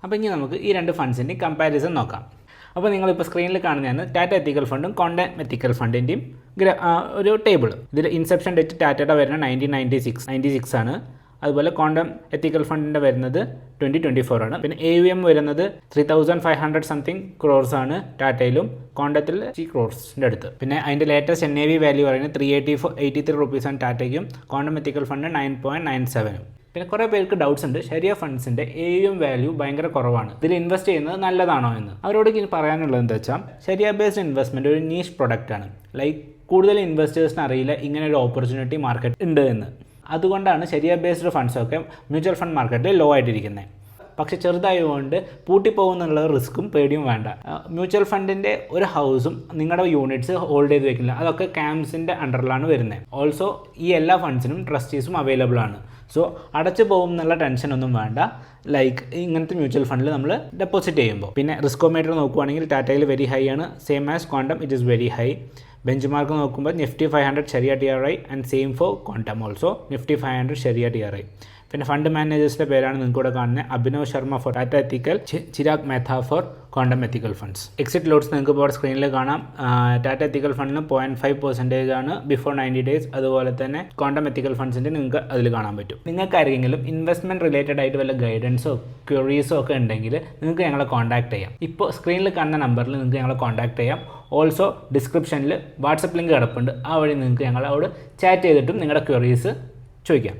അപ്പോൾ ഇനി നമുക്ക് ഈ രണ്ട് ഫണ്ട്സിൻ്റെ കമ്പാരിസൺ നോക്കാം. അപ്പോൾ നിങ്ങളിപ്പോൾ സ്ക്രീനിൽ കാണുന്നതാണ് ടാറ്റ എത്തിക്കൽ ഫണ്ടും ക്വാണ്ടം എത്തിക്കൽ ഫണ്ടിൻ്റെയും ഒരു ടേബിൾ. ഇതിൽ ഇൻസെപ്ഷൻ ഡേറ്റ് ടാറ്റയുടെ വരുന്നത് 1996 ആണ്. അതുപോലെ ക്വാണ്ടം എത്തിക്കൽ ഫണ്ടിൻ്റെ വരുന്നത് 2024 ആണ്. പിന്നെ AUM വരുന്നത് 3500 സംതിങ് ക്രോർസ് ആണ് ടാറ്റയിലും, ക്വാണ്ടത്തിൽ 3 ക്രോർസിൻ്റെ അടുത്ത്. പിന്നെ അതിൻ്റെ ലേറ്റസ്റ്റ് NAV വാല്യൂ പറയുന്നത് 383 റുപ്പീസാണ് ടാറ്റയ്ക്കും, ക്വാണ്ടം എത്തിക്കൽ ഫണ്ട് 9.97. പിന്നെ കുറേ പേർക്ക് ഡൗട്ട്സ് ഉണ്ട്, ഷരിയ ഫണ്ട്സിൻ്റെ AUM വാല്യൂ ഭയങ്കര കുറവാണ്, ഇതിൽ ഇൻവെസ്റ്റ് ചെയ്യുന്നത് നല്ലതാണോ എന്ന്. അവരോട് ഇനി പറയാനുള്ളത് എന്താ വെച്ചാൽ, ഷരിയ ബേസ്ഡ് ഇൻവെസ്റ്റ്മെൻറ്റ് ഒരു നീഷ് പ്രൊഡക്റ്റാണ്. ലൈക്ക് കൂടുതൽ ഇൻവെസ്റ്റേഴ്സിന് അറിയില്ല ഇങ്ങനെ ഒരു ഓപ്പർച്യൂണിറ്റി മാർക്കറ്റ് ഉണ്ട് എന്ന്. അതുകൊണ്ടാണ് ഷരിയ ബേസ്ഡ് ഫണ്ട്സൊക്കെ മ്യൂച്വൽ ഫണ്ട് മാർക്കറ്റിൽ ലോ ആയിട്ടിരിക്കുന്നത്. പക്ഷേ ചെറുതായതുകൊണ്ട് പൂട്ടിപ്പോകുന്നുള്ള റിസ്ക്കും പേടിയും വേണ്ട. മ്യൂച്വൽ ഫണ്ടിൻ്റെ ഒരു ഹൗസും നിങ്ങളുടെ യൂണിറ്റ്സ് ഹോൾഡ് ചെയ്ത് വെക്കില്ല, അതൊക്കെ ക്യാമ്പ്സിൻ്റെ അണ്ടറിലാണ് വരുന്നത്. ഓൾസോ ഈ എല്ലാ ഫണ്ട്സിനും ട്രസ്റ്റീസും അവൈലബിൾ ആണ്. സോ അടച്ചു പോകും എന്നുള്ള ടെൻഷനൊന്നും വേണ്ട, ലൈക്ക് ഇങ്ങനത്തെ മ്യൂച്വൽ ഫണ്ടിൽ നമ്മൾ ഡെപ്പോസിറ്റ് ചെയ്യുമ്പോൾ. പിന്നെ റിസ്കോമീറ്റർ നോക്കുവാണെങ്കിൽ ടാറ്റയിൽ വെരി ഹൈ ആണ്, same as Quantum it is very high. Benchmark നോക്കുമ്പോൾ Nifty 500 ഷരിയ TRI and same for Quantum also Nifty 500 ഷരിയ TRI. പിന്നെ ഫണ്ട് മാനേജേഴ്സിൻ്റെ പേരാണ് നിങ്ങൾക്ക് ഇവിടെ കാണുന്നത്, Abhinav Sharma for Tata ethical, Chirag Mehta for Quantum ethical funds. Exit loads നിങ്ങൾക്ക് ഇപ്പോൾ സ്ക്രീനിൽ കാണാം. ടാറ്റ എത്തിക്കൽ ഫണ്ടിന് 0.5% ആണ് ബിഫോർ 90 ഡേയ്സ്. അതുപോലെ തന്നെ ക്വാണ്ടം എത്തിക്കൽ ഫണ്ട്സിൻ്റെ നിങ്ങൾക്ക് അതിൽ കാണാൻ പറ്റും. നിങ്ങൾക്ക് ആരെങ്കിലും ഇൻവെസ്റ്റ്മെൻറ്റ് റിലേറ്റഡ് ആയിട്ട് വല്ല ഗൈഡൻസോ ക്വറീസോ ഒക്കെ ഉണ്ടെങ്കിൽ നിങ്ങൾക്ക് ഞങ്ങളെ കോൺടാക്ട് ചെയ്യാം. ഇപ്പോൾ സ്ക്രീനിൽ കാണുന്ന നമ്പറിൽ നിങ്ങൾക്ക് ഞങ്ങളെ കോൺടാക്ട് ചെയ്യാം. ഓൾസോ ഡിസ്ക്രിപ്ഷനിൽ വാട്സപ്പ് ലിങ്ക് കിടപ്പുണ്ട്, ആ വഴി നിങ്ങൾക്ക് ഞങ്ങളോട് ചാറ്റ് ചെയ്തിട്ടും നിങ്ങളുടെ ക്വറീസ് ചോദിക്കാം.